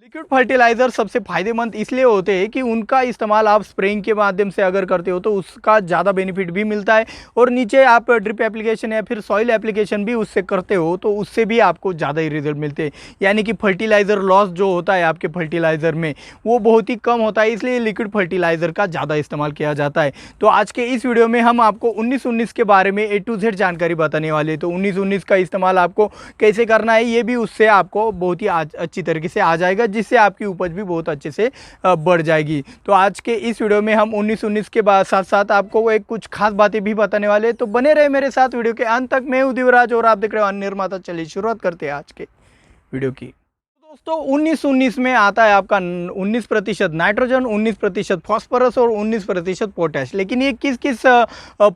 Liquid fertiliser सबसे फ़ायदेमंद इसलिए होते हैं कि उनका इस्तेमाल आप स्प्रेइंग के माध्यम से अगर करते हो तो उसका ज़्यादा बेनिफिट भी मिलता है, और नीचे आप ड्रिप एप्लीकेशन या फिर सॉइल एप्लीकेशन भी उससे करते हो तो उससे भी आपको ज़्यादा ही रिजल्ट मिलते हैं। यानी कि फर्टिलाइज़र लॉस जो होता है आपके फर्टिलाइज़र में वो बहुत ही कम होता है, इसलिए लिक्विड फर्टिलाइज़र का ज़्यादा इस्तेमाल किया जाता है। तो आज के इस वीडियो में हम आपको 19-19 के बारे में A to Z जानकारी बताने वाले हैं। तो 19-19 का इस्तेमाल आपको कैसे करना है ये भी उससे आपको बहुत ही अच्छी तरीके से आ जाएगा, जिससे आपकी उपज भी बहुत अच्छे से बढ़ जाएगी। तो आज के इस वीडियो में हम 19-19 के बाद साथ साथ आपको एक कुछ खास बातें भी बताने वाले हैं। तो बने रहे मेरे साथ वीडियो के अंत तक। मैं हूं दिवराज और आप देख रहे हो निर्माता। चलिए शुरुआत करते हैं आज के वीडियो की। दोस्तों 19-19 में आता है आपका 19% नाइट्रोजन, 19% फॉस्फोरस और 19% पोटैश। लेकिन ये किस किस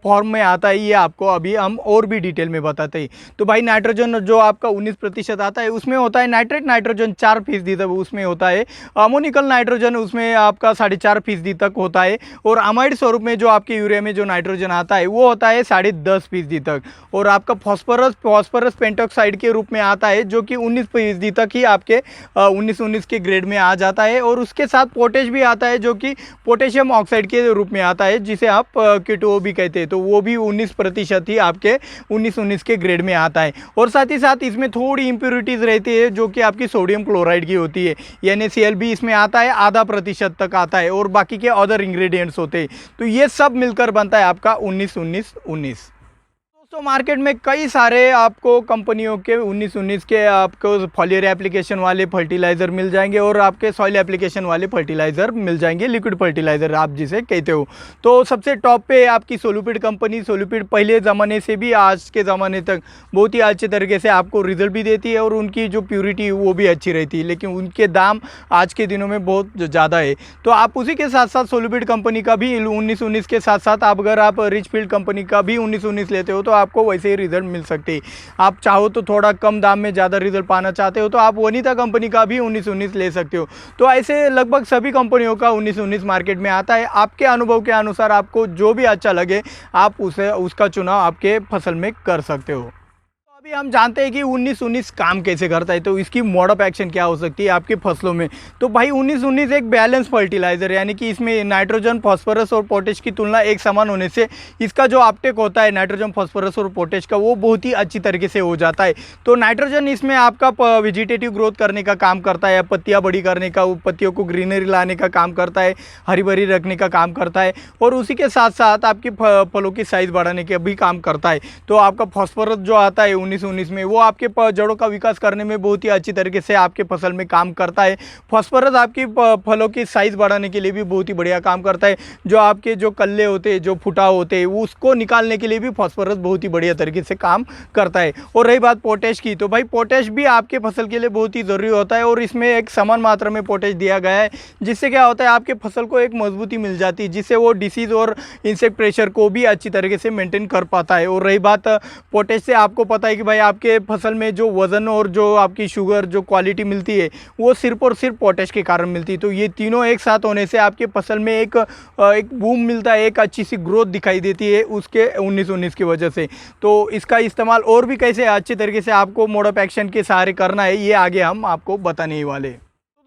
फॉर्म में आता है ये आपको अभी हम और भी डिटेल में बताते हैं। तो भाई नाइट्रोजन जो आपका 19% आता है उसमें होता है नाइट्रेट नाइट्रोजन 4% तक उसमें होता है। अमोनिकल नाइट्रोजन उसमें आपका 4.5% तक होता है। और अमाइड स्वरूप में जो आपके यूरिया में जो नाइट्रोजन आता है वो होता है 10.5% तक। और आपका फॉस्फोरस पेंटॉक्साइड के रूप में आता है जो कि 19% तक ही आपके 19-19 के ग्रेड में आ जाता है। और उसके साथ पोटेश भी आता है जो कि पोटेशियम ऑक्साइड के रूप में आता है, जिसे आप K2O भी कहते हैं। तो वो भी 19% ही आपके 19-19 के ग्रेड में आता है। और साथ ही साथ इसमें थोड़ी इंप्योरिटीज़ रहती है जो कि आपकी सोडियम क्लोराइड की होती है। NaCl भी इसमें आता है, आधा प्रतिशत तक आता है, और बाकी के अदर इंग्रेडिएंट्स होते हैं। तो ये सब मिलकर बनता है आपका 19-19-19। दोस्तों मार्केट में कई सारे आपको कंपनियों के 19-19 के आपको फॉलियर एप्लीकेशन वाले फर्टिलाइज़र मिल जाएंगे और आपके सॉइल एप्लीकेशन वाले फर्टिलाइज़र मिल जाएंगे, लिक्विड फर्टिलाइज़र आप जिसे कहते हो। तो सबसे टॉप पे आपकी सोलुपिड कंपनी। सोलुपिड पहले ज़माने से भी आज के ज़माने तक बहुत ही अच्छे तरीके से आपको रिजल्ट भी देती है और उनकी जो प्योरिटी वो भी अच्छी रहती है, लेकिन उनके दाम आज के दिनों में बहुत ज़्यादा है। तो आप उसी के साथ साथ सोलुपिड कंपनी का भी 19-19 के साथ साथ अगर आप रिचफील्ड कंपनी का भी 19-19 लेते हो तो आपको वैसे ही रिजल्ट मिल सकते हैं। आप चाहो तो थोड़ा कम दाम में ज़्यादा रिजल्ट पाना चाहते हो तो आप वनीता कंपनी का भी 19-19 ले सकते हो। तो ऐसे लगभग सभी कंपनियों का 19-19 मार्केट में आता है। आपके अनुभव के अनुसार आपको जो भी अच्छा लगे आप उसका चुनाव आपके फसल में कर सकते हो। अभी हम जानते हैं कि 19-19 काम कैसे करता है, तो इसकी मोड ऑफ एक्शन क्या हो सकती है आपकी फसलों में। तो भाई 19-19 एक बैलेंस फर्टिलाइजर, यानी कि इसमें नाइट्रोजन, फास्फोरस और पोटेश की तुलना एक समान होने से इसका जो अपटेक होता है नाइट्रोजन, फास्फोरस और पोटेश का वो बहुत ही अच्छी तरीके से हो जाता है। तो नाइट्रोजन इसमें आपका वेजिटेटिव ग्रोथ करने का काम करता है, पत्तियाँ बड़ी करने का, पत्तियों को ग्रीनरी लाने का काम करता है, हरी भरी रखने का काम करता है, और उसी के साथ साथ आपकी फलों की साइज़ बढ़ाने का भी काम करता है। तो आपका फास्फोरस जो आता है 19-19 में वो आपके जड़ों का विकास करने में बहुत ही अच्छी तरीके से आपके फसल में काम करता है। फास्फोरस आपकी फलों की साइज़ बढ़ाने के लिए भी बहुत ही बढ़िया काम करता है। जो आपके जो कल्ले होते हैं, जो फुटाव होते हैं, उसको निकालने के लिए भी फास्फोरस बहुत ही बढ़िया तरीके से काम करता है। और रही बात पोटेश की, तो भाई पोटेश भी आपके फसल के लिए बहुत ही ज़रूरी होता है और इसमें एक समान मात्रा में पोटेश दिया गया है, जिससे क्या होता है आपके फसल को एक मजबूती मिल जाती है, जिससे वो डिसीज़ और इंसेक्ट प्रेशर को भी अच्छी तरीके से मेंटेन कर पाता है। और रही बात पोटेश से, आपको पता है कि भाई आपके फसल में जो वज़न और जो आपकी शुगर जो क्वालिटी मिलती है वो सिर्फ और सिर्फ पोटेश के कारण मिलती है। तो ये तीनों एक साथ होने से आपके फसल में एक बूम मिलता है, एक अच्छी सी ग्रोथ दिखाई देती है उसके 19-19 की वजह से। तो इसका इस्तेमाल और भी कैसे अच्छे तरीके से आपको मोड ऑफ एक्शन के सहारे करना है ये आगे हम आपको बताने ही वाले।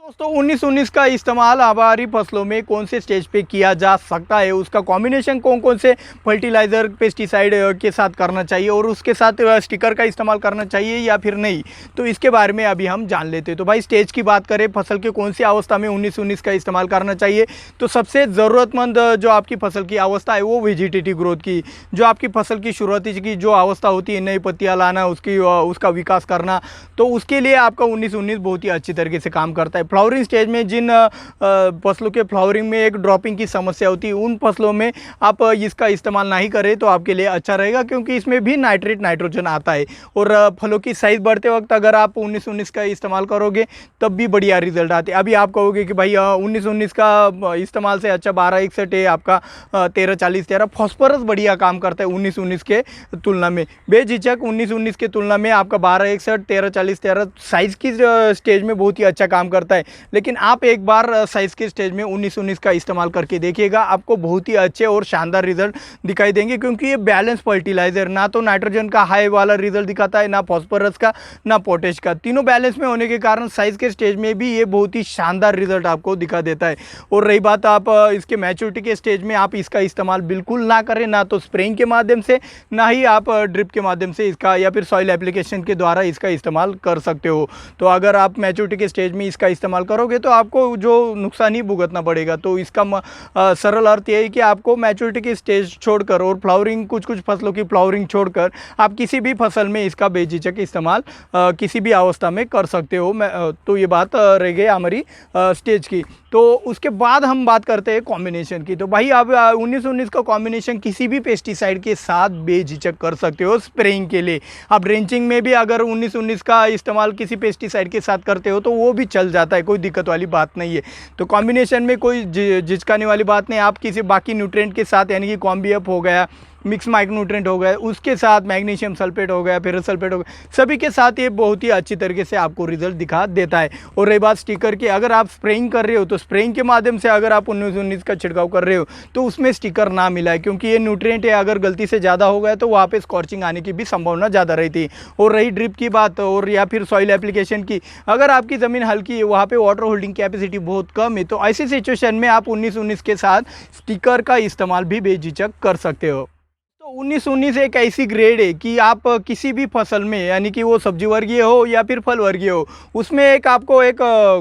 दोस्तों 19-19 का इस्तेमाल हमारी फसलों में कौन से स्टेज पे किया जा सकता है, उसका कॉम्बिनेशन कौन कौन से फर्टिलाइज़र पेस्टिसाइड के साथ करना चाहिए और उसके साथ स्टिकर का इस्तेमाल करना चाहिए या फिर नहीं, तो इसके बारे में अभी हम जान लेते हैं। तो भाई स्टेज की बात करें, फसल के कौन सी अवस्था में 19-19 का इस्तेमाल करना चाहिए, तो सबसे ज़रूरतमंद जो आपकी फसल की अवस्था है वो वेजिटेटिव ग्रोथ की, जो आपकी फसल की शुरुआती की जो अवस्था होती है, नई पत्तियाँ लाना, उसका विकास करना, तो उसके लिए आपका 19-19 बहुत ही अच्छी तरीके से काम करता है। फ्लावरिंग स्टेज में जिन फसलों के फ्लावरिंग में एक ड्रॉपिंग की समस्या होती है उन फसलों में आप इसका इस्तेमाल नहीं करें तो आपके लिए अच्छा रहेगा, क्योंकि इसमें भी नाइट्रोजन आता है। और फलों की साइज़ बढ़ते वक्त अगर आप 19-19 का इस्तेमाल करोगे तब भी बढ़िया रिजल्ट आते हैं। अभी आप कहोगे कि भाई 19-19 का इस्तेमाल से अच्छा 1261 है, आपका 1340-13 फॉस्फोरस बढ़िया काम करता है 19-19 के तुलना में। बेझिझक 19-19 के तुलना में आपका 1261 1340-13 साइज़ की स्टेज में बहुत ही अच्छा काम करता है। लेकिन आप एक बार साइज़ के स्टेज में 19-19 का इस्तेमाल करके देखिएगा, आपको बहुत ही अच्छे और शानदार रिजल्ट दिखाई देंगे, क्योंकि ये बैलेंस फर्टिलाइज़र ना तो नाइट्रोजन का हाई वाला रिजल्ट दिखाता है, ना फॉस्फोरस का, ना पोटेश का। तीनों बैलेंस में होने के कारण साइज़ के स्टेज में भी ये बहुत ही शानदार रिजल्ट आपको दिखा देता है। और रही बात आप इसके मैच्योरिटी के स्टेज में, आप इसका इस्तेमाल बिल्कुल ना करें, ना तो स्प्रेइंग के माध्यम से, ना ही आप ड्रिप के माध्यम से इसका या फिर सॉइल एप्लीकेशन के द्वारा इसका इस्तेमाल कर सकते हो। तो अगर आप मैच्योरिटी के स्टेज में इसका इस्तेमाल करोगे तो आपको जो नुकसान ही भुगतना पड़ेगा। तो इसका सरल अर्थ ये है कि आपको मैच्योरिटी की स्टेज छोड़कर और फ्लावरिंग, कुछ फसलों की फ्लावरिंग छोड़कर आप किसी भी फसल में इसका बेझिझक इस्तेमाल किसी भी अवस्था में कर सकते हो। तो ये बात रह गई हमारी स्टेज की। तो उसके बाद हम बात करते हैं कॉम्बिनेशन की। तो भाई आप 19-19 का कॉम्बिनेशन किसी भी पेस्टिसाइड के साथ बेझिझक कर सकते हो स्प्रेइंग के लिए। आप ड्रेंचिंग में भी अगर 19-19 का इस्तेमाल किसी पेस्टिसाइड के साथ करते हो तो वो भी चल जाता है, कोई दिक्कत वाली बात नहीं है। तो कॉम्बिनेशन में कोई झिझकाने वाली बात नहीं। आप किसी बाकी न्यूट्रिएंट के साथ, यानी कि कॉम्बीएफ हो गया, मिक्स माइक्रोन्यूट्रिएंट हो गए, उसके साथ मैग्नीशियम सल्फेट हो गया, फेरस सल्फेट हो गया, सभी के साथ ये बहुत ही अच्छी तरीके से आपको रिजल्ट दिखा देता है। और रही बात स्टिकर की, अगर आप स्प्रेइंग कर रहे हो तो स्प्रेइंग के माध्यम से अगर आप 19-19 का छिड़काव कर रहे हो तो उसमें स्टिकर ना मिला है, क्योंकि ये न्यूट्रिएंट है, अगर गलती से ज़्यादा हो गया तो वहाँ पे स्कॉर्चिंग आने की भी संभावना ज़्यादा रहती है। और रही ड्रिप की बात और या फिर सॉइल एप्लीकेशन की, अगर आपकी ज़मीन हल्की है, वहाँ पर वाटर होल्डिंग कैपेसिटी बहुत कम है, तो ऐसी सिचुएशन में आप 19-19 के साथ स्टिकर का इस्तेमाल भी बेझिझक कर सकते हो। 19-19 एक ऐसी ग्रेड है कि आप किसी भी फसल में, यानी कि वो सब्जी वर्गीय हो या फिर फल वर्गीय हो, उसमें एक आपको एक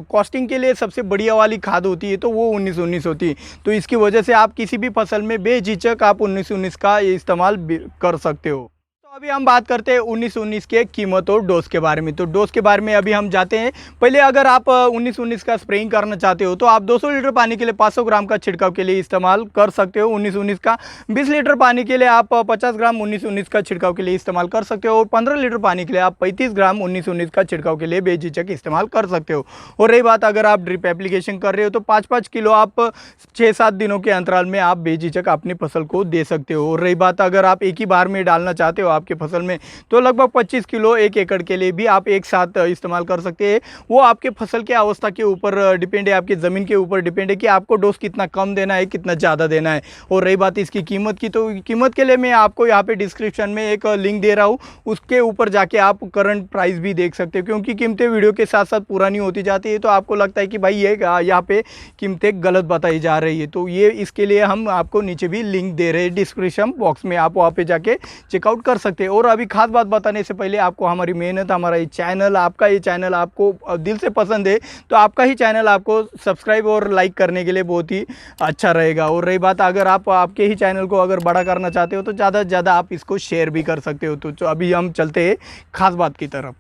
कॉस्टिंग के लिए सबसे बढ़िया वाली खाद होती है, तो वो 19-19 होती है। तो इसकी वजह से आप किसी भी फसल में बेझिझक आप 19-19 का इस्तेमाल कर सकते हो। तो अभी हम बात करते हैं 19-19 के कीमत और डोज के बारे में। तो डोज के बारे में अभी हम जाते हैं। पहले अगर आप 19-19 का स्प्रेइंग करना चाहते हो तो आप 200 लीटर पानी के लिए 500 ग्राम का छिड़काव के लिए इस्तेमाल कर सकते हो 19-19 का। 20 लीटर पानी के लिए आप 50 ग्राम 19-19 का छिड़काव के लिए इस्तेमाल कर सकते हो। और 15 लीटर पानी के लिए आप 35 ग्राम 19-19 का छिड़काव के लिए बेझिझक इस्तेमाल कर सकते हो। और रही बात अगर आप ड्रिप एप्लीकेशन कर रहे हो तो 5-5 किलो आप 6-7 दिनों के अंतराल में आप बेझिझक अपनी फसल को दे सकते हो। और रही बात अगर आप एक ही बार में डालना चाहते हो आपके फसल में, तो लगभग 25 किलो 1 एकड़ के लिए भी आप एक साथ इस्तेमाल कर सकते हैं। वो आपके फसल के अवस्था के ऊपर डिपेंड है, आपकी ज़मीन के ऊपर डिपेंड है कि आपको डोज कितना कम देना है, कितना ज़्यादा देना है। और रही बात इसकी कीमत की, तो कीमत के लिए मैं आपको यहाँ पे डिस्क्रिप्शन में एक लिंक दे रहा हूँ, उसके ऊपर जाके आप करंट प्राइस भी देख सकते हो, क्योंकि कीमतें वीडियो के साथ साथ पुरानी होती जाती है, तो आपको लगता है कि भाई ये यहाँ पे कीमतें गलत बताई जा रही है। तो ये इसके लिए हम आपको नीचे भी लिंक दे रहे हैं डिस्क्रिप्शन बॉक्स में, आप वहाँ पे जाके चेकआउट कर सकते हैं। और अभी खास बात बताने से पहले आपको हमारी मेहनत, हमारा ये चैनल, आपका ये चैनल आपको दिल से पसंद है तो आपका ही चैनल आपको सब्सक्राइब और लाइक करने के लिए बहुत ही अच्छा रहेगा। और रही बात अगर आप आपके ही चैनल को अगर बड़ा करना चाहते हो तो ज़्यादा से ज़्यादा आप इसको शेयर भी कर सकते हो। तो अभी हम चलते हैं खास बात की तरफ।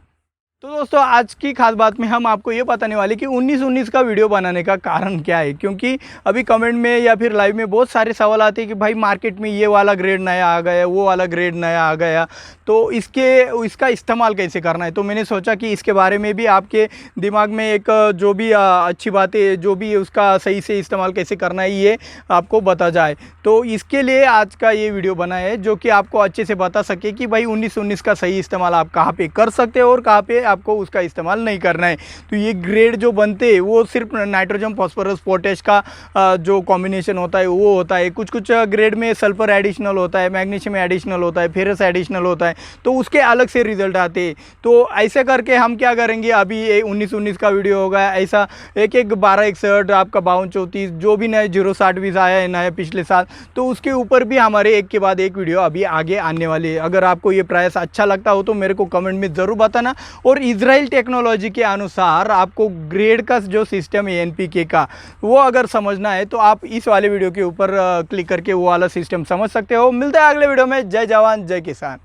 तो दोस्तों आज की खास बात में हम आपको ये बताने वाले कि 19-19 का वीडियो बनाने का कारण क्या है, क्योंकि अभी कमेंट में या फिर लाइव में बहुत सारे सवाल आते हैं कि भाई मार्केट में ये वाला ग्रेड नया आ गया, वो वाला ग्रेड नया आ गया, तो इसका इस्तेमाल कैसे करना है। तो मैंने सोचा कि इसके बारे में भी आपके दिमाग में एक जो भी अच्छी बातें, जो भी उसका सही से इस्तेमाल कैसे करना है, ये आपको बता जाए। तो इसके लिए आज का ये वीडियो बना है जो कि आपको अच्छे से बता सके कि भाई 19-19 का सही इस्तेमाल आप कहाँ पे कर सकते हो और कहाँ पे आपको उसका इस्तेमाल नहीं करना है। तो ये ग्रेड जो बनते हैं वो सिर्फ नाइट्रोजन, फॉस्फोरस, पोटेश का जो कॉम्बिनेशन होता है वो होता है। कुछ ग्रेड में सल्फर एडिशनल होता है, मैग्नीशियम एडिशनल होता है, फेरस एडिशनल होता है, तो उसके अलग से रिजल्ट आते हैं। तो ऐसे करके हम क्या करेंगे, अभी ये 19-19 का वीडियो होगा, ऐसा एक 1261 आपका 5234 जो भी नए 060 भी आया है नया पिछले साल, तो उसके ऊपर भी हमारे एक के बाद एक वीडियो अभी आगे आने वाली है। अगर आपको ये प्रयास अच्छा लगता हो तो मेरे को कमेंट में ज़रूर बताना। और इजराइल टेक्नोलॉजी के अनुसार आपको ग्रेड का जो सिस्टम है एनपीके का, वो अगर समझना है तो आप इस वाले वीडियो के ऊपर क्लिक करके वो वाला सिस्टम समझ सकते हो। मिलता है अगले वीडियो में। जय जवान जय किसान।